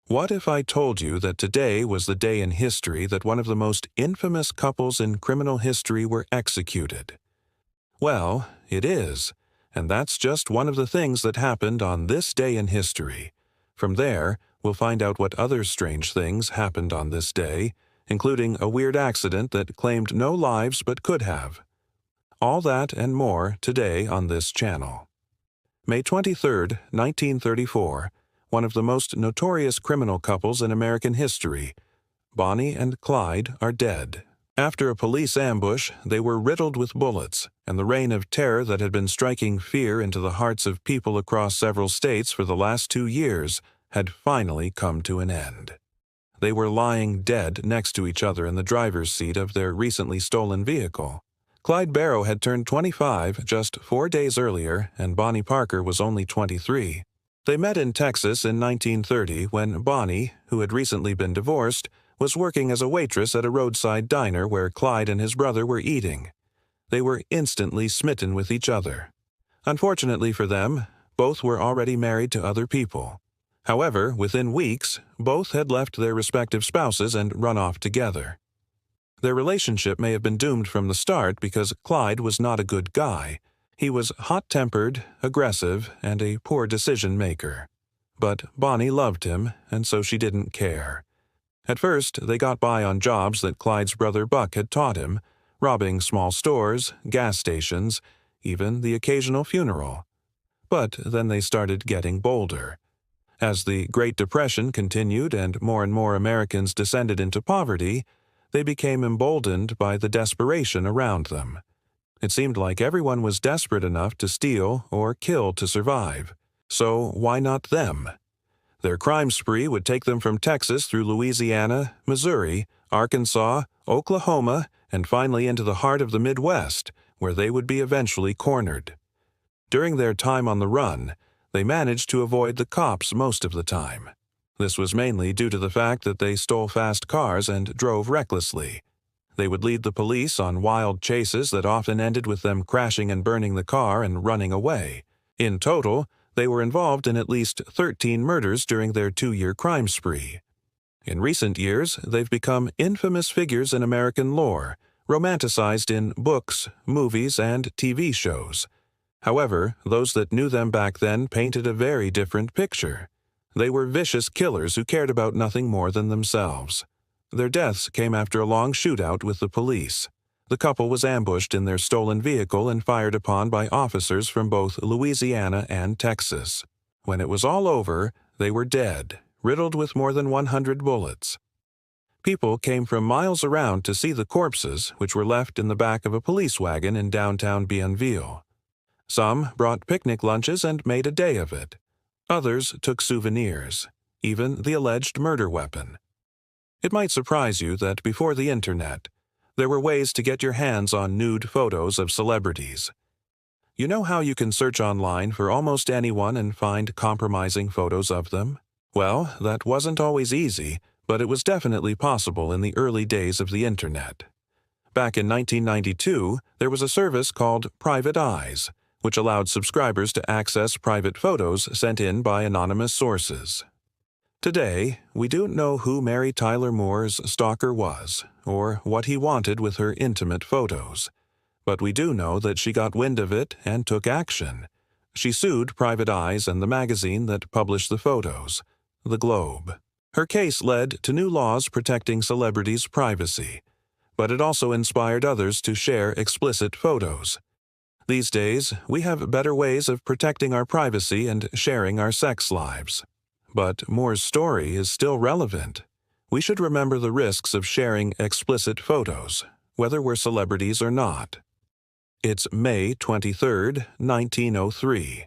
What if I told you that today was the day in history that one of the most infamous couples in criminal history were executed? Well, it is, and that's just one of the things that happened on this day in history. From there, we'll find out what other strange things happened on this day, including a weird accident that claimed no lives but could have. All that and more today on this channel. May 23, 1934, one of the most notorious criminal couples in American history, Bonnie and Clyde, are dead. After a police ambush, they were riddled with bullets, and the reign of terror that had been striking fear into the hearts of people across several states for the last 2 years had finally come to an end. They were lying dead next to each other in the driver's seat of their recently stolen vehicle. Clyde Barrow had turned 25 just 4 days earlier, and Bonnie Parker was only 23. They met in Texas in 1930 when Bonnie, who had recently been divorced, was working as a waitress at a roadside diner where Clyde and his brother were eating. They were instantly smitten with each other. Unfortunately for them, both were already married to other people. However, within weeks, both had left their respective spouses and run off together. Their relationship may have been doomed from the start because Clyde was not a good guy. He was hot-tempered, aggressive, and a poor decision-maker. But Bonnie loved him, and so she didn't care. At first, they got by on jobs that Clyde's brother Buck had taught him, robbing small stores, gas stations, even the occasional funeral. But then they started getting bolder. As the Great Depression continued and more Americans descended into poverty, they became emboldened by the desperation around them. It seemed like everyone was desperate enough to steal or kill to survive. So why not them? Their crime spree would take them from Texas through Louisiana, Missouri, Arkansas, Oklahoma, and finally into the heart of the Midwest, where they would be eventually cornered. During their time on the run, they managed to avoid the cops most of the time. This was mainly due to the fact that they stole fast cars and drove recklessly. They would lead the police on wild chases that often ended with them crashing and burning the car and running away. In total, they were involved in at least 13 murders during their 2-year crime spree. In recent years, they've become infamous figures in American lore, romanticized in books, movies, and TV shows. However, those that knew them back then painted a very different picture. They were vicious killers who cared about nothing more than themselves. Their deaths came after a long shootout with the police. The couple was ambushed in their stolen vehicle and fired upon by officers from both Louisiana and Texas. When it was all over, they were dead, riddled with more than 100 bullets. People came from miles around to see the corpses, which were left in the back of a police wagon in downtown Bienville. Some brought picnic lunches and made a day of it. Others took souvenirs, even the alleged murder weapon. It might surprise you that before the internet, there were ways to get your hands on nude photos of celebrities. You know how you can search online for almost anyone and find compromising photos of them? Well, that wasn't always easy, but it was definitely possible in the early days of the internet. Back in 1992, there was a service called Private Eyes, which allowed subscribers to access private photos sent in by anonymous sources. Today, we don't know who Mary Tyler Moore's stalker was, or what he wanted with her intimate photos. But we do know that she got wind of it and took action. She sued Private Eyes and the magazine that published the photos, The Globe. Her case led to new laws protecting celebrities' privacy, but it also inspired others to share explicit photos. These days, we have better ways of protecting our privacy and sharing our sex lives. But Moore's story is still relevant. We should remember the risks of sharing explicit photos, whether we're celebrities or not. It's May 23, 1903.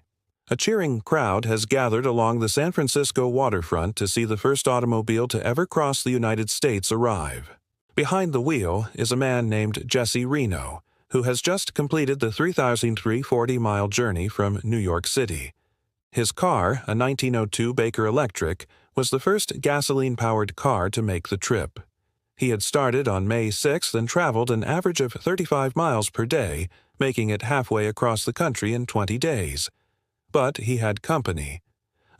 A cheering crowd has gathered along the San Francisco waterfront to see the first automobile to ever cross the United States arrive. Behind the wheel is a man named Jesse Reno, who has just completed the 3,340-mile journey from New York City. His car, a 1902 Baker Electric, was the first gasoline-powered car to make the trip. He had started on May 6th and traveled an average of 35 miles per day, making it halfway across the country in 20 days. But he had company.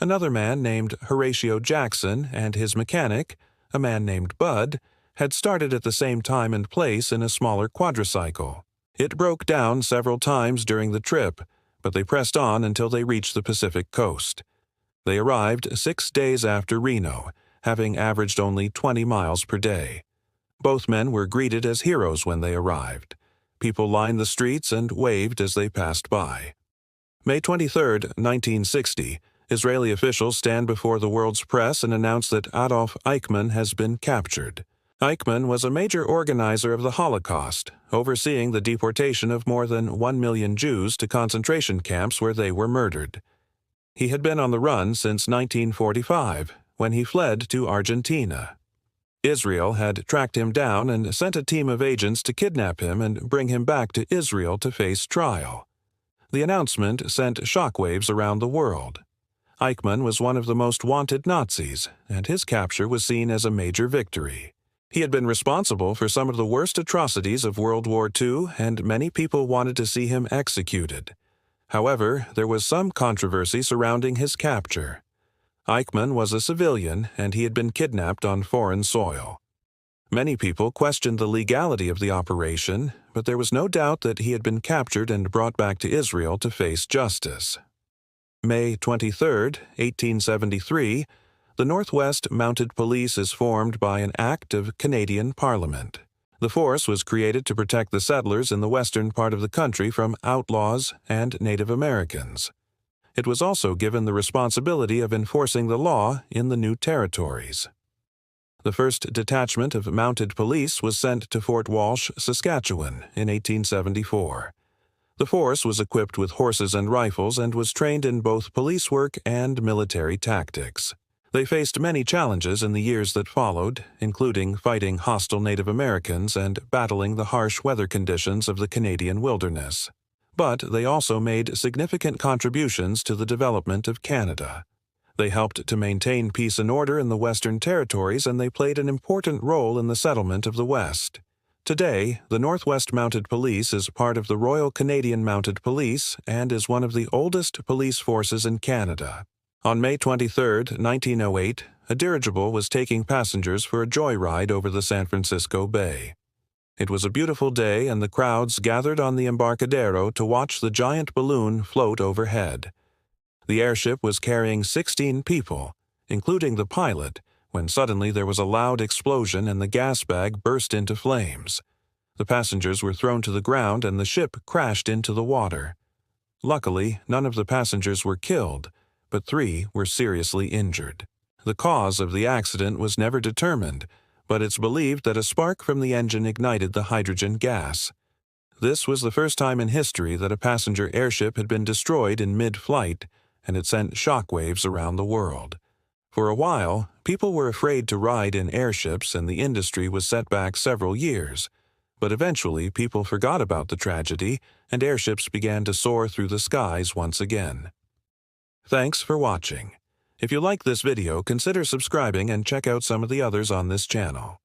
Another man named Horatio Jackson and his mechanic, a man named Bud, had started at the same time and place in a smaller quadricycle. It broke down several times during the trip, but they pressed on until they reached the Pacific coast. They arrived 6 days after Reno, having averaged only 20 miles per day. Both men were greeted as heroes when they arrived. People lined the streets and waved as they passed by. May 23, 1960, Israeli officials stand before the world's press and announce that Adolf Eichmann has been captured. Eichmann was a major organizer of the Holocaust, overseeing the deportation of more than 1 million Jews to concentration camps where they were murdered. He had been on the run since 1945, when he fled to Argentina. Israel had tracked him down and sent a team of agents to kidnap him and bring him back to Israel to face trial. The announcement sent shockwaves around the world. Eichmann was one of the most wanted Nazis, and his capture was seen as a major victory. He had been responsible for some of the worst atrocities of World War II, and many people wanted to see him executed. However, there was some controversy surrounding his capture. Eichmann was a civilian, and he had been kidnapped on foreign soil. Many people questioned the legality of the operation, but there was no doubt that he had been captured and brought back to Israel to face justice. May 23, 1873, the Northwest Mounted Police is formed by an act of Canadian Parliament. The force was created to protect the settlers in the western part of the country from outlaws and Native Americans. It was also given the responsibility of enforcing the law in the new territories. The first detachment of mounted police was sent to Fort Walsh, Saskatchewan, in 1874. The force was equipped with horses and rifles and was trained in both police work and military tactics. They faced many challenges in the years that followed, including fighting hostile Native Americans and battling the harsh weather conditions of the Canadian wilderness. But they also made significant contributions to the development of Canada. They helped to maintain peace and order in the Western Territories, and they played an important role in the settlement of the West. Today, the Northwest Mounted Police is part of the Royal Canadian Mounted Police and is one of the oldest police forces in Canada. On May 23, 1908, a dirigible was taking passengers for a joyride over the San Francisco Bay. It was a beautiful day, and the crowds gathered on the Embarcadero to watch the giant balloon float overhead. The airship was carrying 16 people, including the pilot, when suddenly there was a loud explosion and the gas bag burst into flames. The passengers were thrown to the ground and the ship crashed into the water. Luckily, none of the passengers were killed, but 3 were seriously injured. The cause of the accident was never determined, but it's believed that a spark from the engine ignited the hydrogen gas. This was the first time in history that a passenger airship had been destroyed in mid-flight, and it sent shockwaves around the world. For a while, people were afraid to ride in airships and the industry was set back several years. But eventually, people forgot about the tragedy and airships began to soar through the skies once again. Thanks for watching. If you like this video, consider subscribing and check out some of the others on this channel.